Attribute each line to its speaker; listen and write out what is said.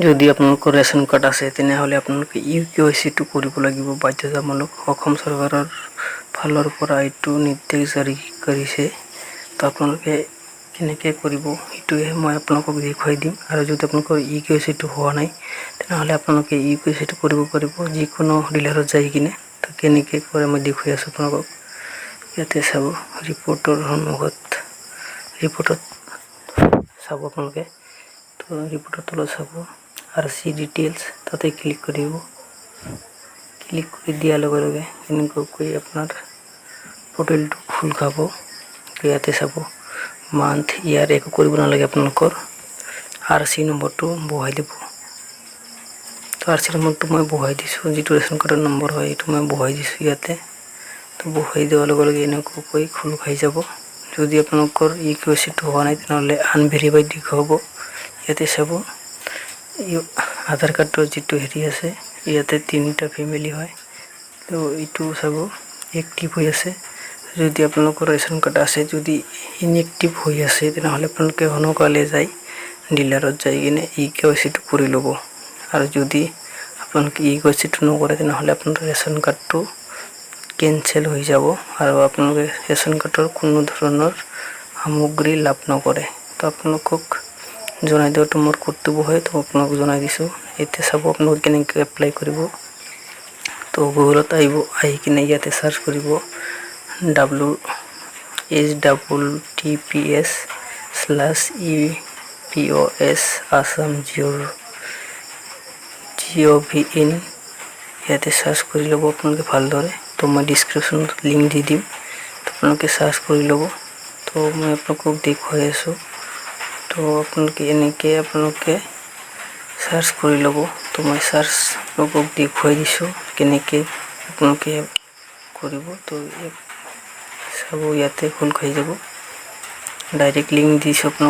Speaker 1: যদি আপোনালোকৰ ration card আছে তেনেহ'লে আপোনালোকে ইউকেৱাইচিটো কৰিব লাগিব বাধ্যতামূলক। অসম চৰকাৰৰ ফালৰ পৰা এইটো নিৰ্দেশ জাৰি কৰিছে। তো আপোনালোকে কেনেকৈ কৰিব সেইটোহে মই আপোনালোকক দেখুৱাই দিম। আৰু যদি আপোনালোকৰ ইউকেৱাইচিটো হোৱা নাই তেনেহ'লে আপোনালোকে ইউকেৱাইচিটো কৰিব পাৰিব যিকোনো ডিলাৰত যাই কিনে। তো কেনেকৈ কৰে মই দেখুৱাই আছোঁ আপোনালোকক। ইয়াতে চাব ৰিপৰ্টৰ সন্মুখত ৰিপৰ্টত চাব আপোনালোকে। তো ৰিপৰ্টৰ তলত চাব RC ডিটেইলছ তাতে ক্লিক কৰিব। ক্লিক কৰি দিয়াৰ লগে লগে এনেকুৱাকৈ আপোনাৰ পৰ্টেলটো খোল খাব। তো ইয়াতে চাব মান্থ ইয়াৰ একো কৰিব নালাগে, আপোনালোকৰ RC নম্বৰটো বহাই দিব। তো RC নম্বৰটো মই বহাই দিছোঁ, যিটো ৰেচন কাৰ্ডৰ নম্বৰ হয় এইটো মই বহাই দিছোঁ ইয়াতে। তো বহাই দিয়াৰ লগে লগে এনেকুৱাকৈ খোল খাই যাব। যদি আপোনালোকৰ ইউকেৱাইচিটো হোৱা নাই তেনেহ'লে আনভেৰিফাইড দেখুৱাব। ইয়াতে চাব আধাৰ কাৰ্ডৰ যিটো হেৰি আছে ইয়াতে 3টা ফেমিলি হয়। তো এইটো চাব এক্টিভ হৈ আছে। যদি আপোনালোকৰ ৰেচন কাৰ্ড আছে, যদি ইনএক্টিভ হৈ আছে তেনেহ'লে আপোনালোকে সোনকালে যাই ডিলাৰত যাই কিনে ইউকেৱাইচিটো কৰি ল'ব। আৰু যদি আপোনালোকে ইউকেৱাইচিটো নকৰে তেনেহ'লে আপোনাৰ ৰেচন কাৰ্ডটো কেনচেল হৈ যাব আৰু আপোনালোকে ৰেচন কাৰ্ডৰ কোনো ধৰণৰ সামগ্ৰী লাভ নকৰে। তো আপোনালোকক জনাই দিয়াটো মোৰ কৰ্তব্য হয়, তো আপোনালোকক জনাই দিছোঁ। এতিয়া চাব আপোনালোকে কেনেকৈ এপ্লাই কৰিব। তো গুগলত আহিব, আহি কিনে ইয়াতে চাৰ্চ কৰিব https://epos assam.gov.in ইয়াতে চাৰ্চ কৰি ল'ব আপোনালোকে ভালদৰে। তো মই ডিছক্ৰিপশ্যনত লিংক দি দিম, তো আপোনালোকে চাৰ্চ কৰি ল'ব। তো মই আপোনালোকক দেখুৱাই আছোঁ। তো আপোনালোকে এনেকৈ আপোনালোকে চাৰ্চ কৰি ল'ব। তো মই চাৰ্চ আপোনালোকক দেখুৱাই দিছোঁ কেনেকৈ আপোনালোকে কৰিব। তো চাব ইয়াতে খোল খাই যাব, ডাইৰেক্ট লিংক দিছোঁ আপোনালোক